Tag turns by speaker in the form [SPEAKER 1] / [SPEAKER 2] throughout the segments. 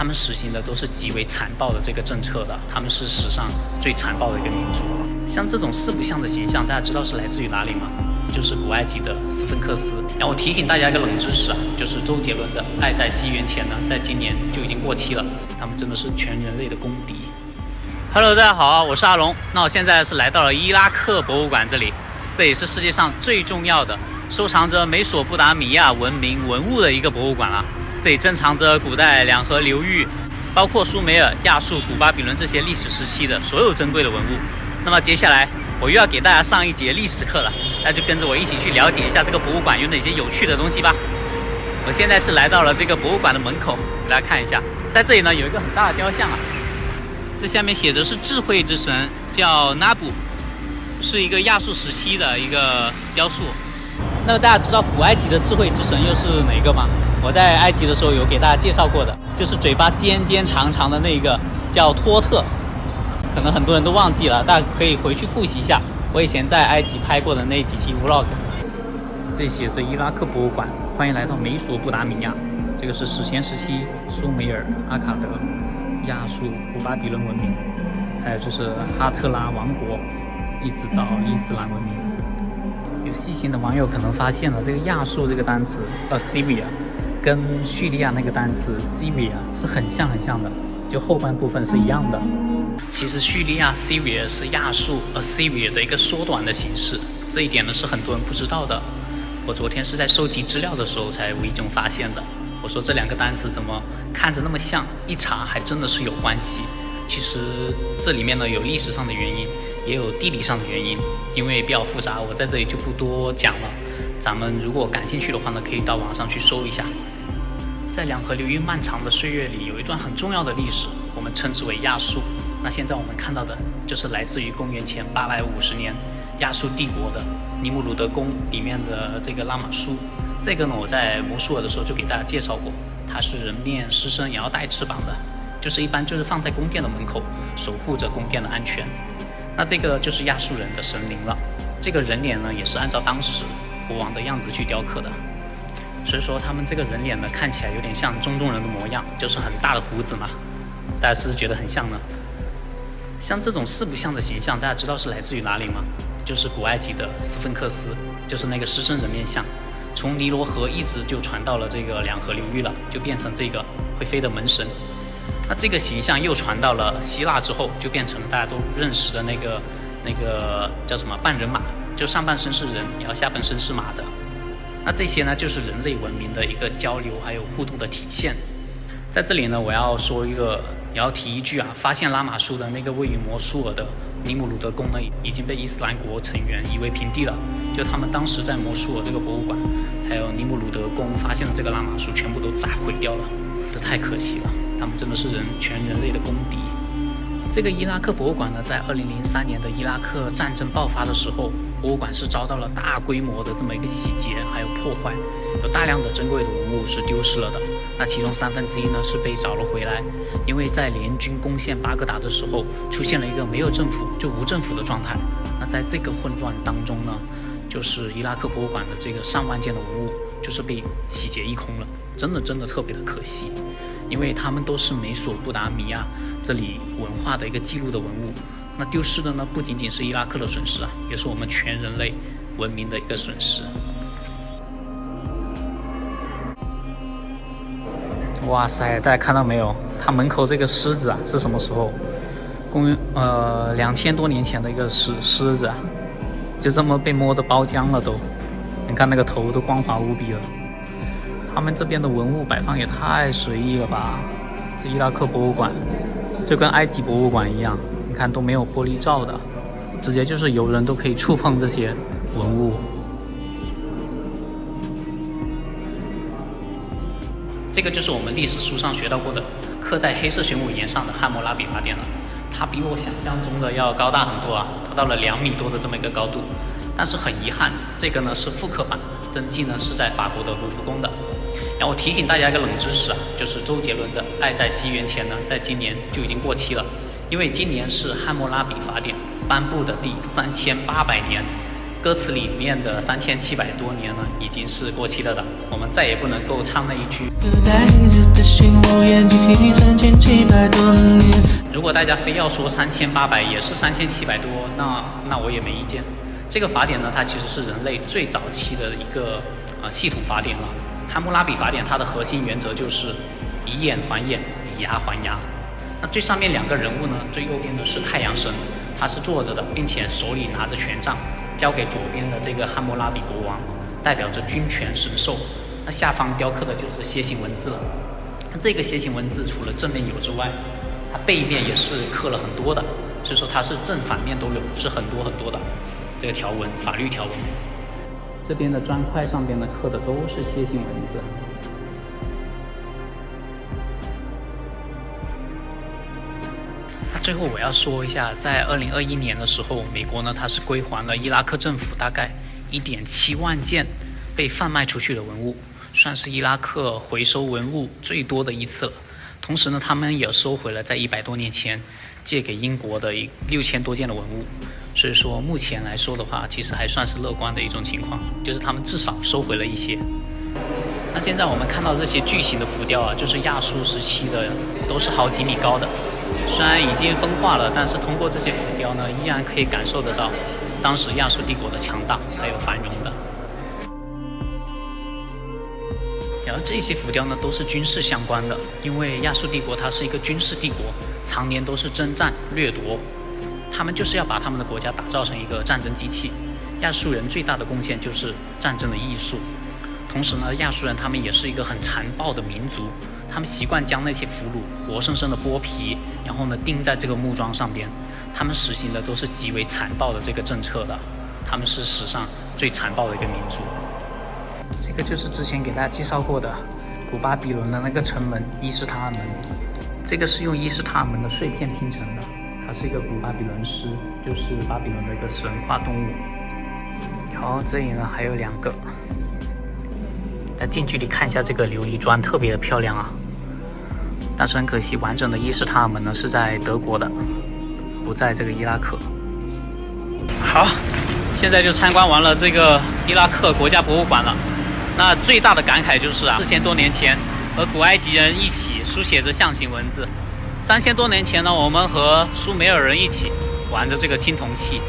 [SPEAKER 1] 他们实行的都是极为残暴的这个政策的，他们是史上最残暴的一个民族。像这种四不像的形象，大家知道是来自于哪里吗？就是古埃及的斯芬克斯。然后我提醒大家一个冷知识啊，就是周杰伦的《爱在西元前》呢，在今年就已经过期了。他们真的是全人类的公敌。Hello， 大家好啊，我是阿龙。那我现在是来到了伊拉克博物馆这里，这也是世界上最重要的收藏着美索不达米亚文明文物的一个博物馆了。这里珍藏着古代两河流域，包括苏美尔、亚述、古巴比伦这些历史时期的所有珍贵的文物。那么接下来我又要给大家上一节历史课了，那就跟着我一起去了解一下这个博物馆有哪些有趣的东西吧。我现在是来到了这个博物馆的门口，给大家看一下，在这里呢有一个很大的雕像啊，这下面写着是智慧之神，叫纳布，是一个亚述时期的一个雕塑。那么大家知道古埃及的智慧之神又是哪个吗？我在埃及的时候有给大家介绍过的，就是嘴巴尖尖长长的那个叫托特，可能很多人都忘记了，大家可以回去复习一下我以前在埃及拍过的那几期 vlog。 这写着伊拉克博物馆，欢迎来到美索不达米亚。这个是史前时期苏美尔、阿卡德、亚述、古巴比伦文明，还有就是哈特拉王国，一直到伊斯兰文明。有细心的网友可能发现了，这个亚述这个单词 Assyria 跟叙利亚那个单词 Syria 是很像的，就后半部分是一样的。其实叙利亚 Syria 是亚述 Assyria 的一个缩短的形式，这一点呢是很多人不知道的。我昨天是在收集资料的时候才无意中发现的。我说这两个单词怎么看着那么像，一查还真的是有关系。其实这里面呢有历史上的原因，也有地理上的原因，因为比较复杂，我在这里就不多讲了。咱们如果感兴趣的话呢，可以到网上去搜一下。在两河流域漫长的岁月里，有一段很重要的历史，我们称之为亚述。那现在我们看到的就是来自于公元前850年亚述帝国的尼姆鲁德宫里面的这个拉玛书。这个呢，我在摩苏尔的时候就给大家介绍过，它是人面狮身也要带翅膀的，就是一般就是放在宫殿的门口，守护着宫殿的安全。那这个就是亚述人的神灵了。这个人脸呢，也是按照当时国王的样子去雕刻的，所以说他们这个人脸呢，看起来有点像中东人的模样，就是很大的胡子嘛。大家是不是觉得很像呢？像这种四不像的形象，大家知道是来自于哪里吗？就是古埃及的斯芬克斯，就是那个狮身人面像，从尼罗河一直就传到了这个两河流域了，就变成这个会飞的门神。那这个形象又传到了希腊之后，就变成了大家都认识的那个叫什么半人马，就上半身是人，然后下半身是马的。那这些呢，就是人类文明的一个交流还有互动的体现。在这里呢，我要提一句啊，发现拉玛书的那个位于摩苏尔的尼姆鲁德宫呢，已经被伊斯兰国成员夷为平地了。就他们当时在摩苏尔这个博物馆，还有尼姆鲁德宫发现的这个拉玛书，全部都炸毁掉了，这太可惜了。他们真的是全人类的公敌。这个伊拉克博物馆呢，在2003年的伊拉克战争爆发的时候，博物馆是遭到了大规模的这么一个洗劫还有破坏，有大量的珍贵的文物是丢失了的。那其中1/3呢是被找了回来，因为在联军攻陷巴格达的时候，出现了一个没有政府就无政府的状态。那在这个混乱当中呢，就是伊拉克博物馆的这个上万件的文物就是被洗劫一空了，真的特别的可惜。因为他们都是美索不达米亚这里文化的一个记录的文物，那丢失的呢不仅仅是伊拉克的损失啊，也是我们全人类文明的一个损失。哇塞，大家看到没有？它门口这个狮子啊，是什么时候？2000多年前的一个狮子啊，就这么被摸得包浆了都。你看那个头都光滑无比了。他们这边的文物摆放也太随意了吧！这伊拉克博物馆就跟埃及博物馆一样，你看都没有玻璃罩的，直接就是游人都可以触碰这些文物。这个就是我们历史书上学到过的，刻在黑色玄武岩上的汉谟拉比法典了。它比我想象中的要高大很多啊，达到了2米多的这么一个高度。但是很遗憾，这个呢是复刻版，真迹呢是在法国的卢浮宫的。然后我提醒大家一个冷知识啊，就是周杰伦的《爱在西元前》呢，在今年就已经过期了，因为今年是汉谟拉比法典颁布的第3800年，歌词里面的3700多年呢，已经是过期了的，我们再也不能够唱那一句。如果大家非要说3800也是3700多，那我也没意见。这个法典呢，它其实是人类最早期的一个系统法典了。汉谟拉比法典它的核心原则就是以眼还眼，以牙还牙。那最上面2个人物呢，最右边的是太阳神，他是坐着的，并且手里拿着权杖，交给左边的这个汉谟拉比国王，代表着君权神授。那下方雕刻的就是楔形文字了。那这个楔形文字除了正面有之外，它背面也是刻了很多的，所以说它是正反面都有，是很多的这个条文，法律条文。这边的砖块上边呢刻的都是楔形文字。最后我要说一下，在2021年的时候，美国呢它是归还了伊拉克政府大概1.7万件被贩卖出去的文物，算是伊拉克回收文物最多的一次了。同时呢，他们也收回了在100多年前借给英国的6000多件的文物。所以说目前来说的话，其实还算是乐观的一种情况，就是他们至少收回了一些。那现在我们看到这些巨型的浮雕啊，就是亚述时期的，都是好几米高的。虽然已经风化了，但是通过这些浮雕呢，依然可以感受得到当时亚述帝国的强大还有繁荣的。然后这些浮雕呢，都是军事相关的，因为亚述帝国它是一个军事帝国，常年都是征战掠夺，他们就是要把他们的国家打造成一个战争机器。亚述人最大的贡献就是战争的艺术。同时呢，亚述人他们也是一个很残暴的民族，他们习惯将那些俘虏活生生的剥皮，然后呢钉在这个木桩上边。他们实行的都是极为残暴的这个政策的，他们是史上最残暴的一个民族。这个就是之前给大家介绍过的古巴比伦的那个城门伊斯塔尔门，这个是用伊斯塔尔门的碎片拼成的，它是一个古巴比伦狮，就是巴比伦的一个神话动物。然后这里呢还有2个。近距离看一下这个琉璃砖，特别的漂亮啊！但是很可惜，完整的伊斯塔尔门呢是在德国的，不在这个伊拉克。好，现在就参观完了这个伊拉克国家博物馆了。那最大的感慨就是4000多年前和古埃及人一起书写着象形文字，3000多年前呢，我们和苏美尔人一起玩着这个青铜器。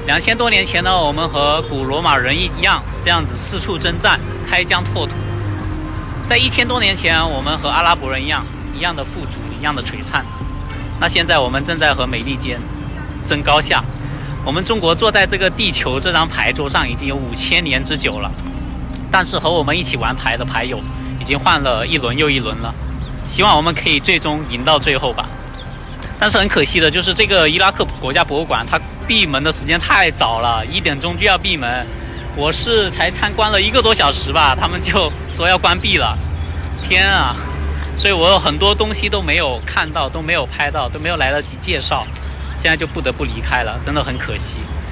[SPEAKER 1] 2000多年前呢，我们和古罗马人一样，这样子四处征战，开疆拓土。在1000多年前，我们和阿拉伯人一样的富足，一样的璀璨。那现在我们正在和美利坚争高下。我们中国坐在这个地球这张牌桌上已经有5000年之久了，但是和我们一起玩牌的牌友已经换了一轮又一轮了。希望我们可以最终赢到最后吧。但是很可惜的就是这个伊拉克国家博物馆它闭门的时间太早了，1点钟就要闭门。我是才参观了1个多小时吧，他们就说要关闭了。天啊！所以我有很多东西都没有看到，都没有拍到，都没有来得及介绍，现在就不得不离开了，真的很可惜。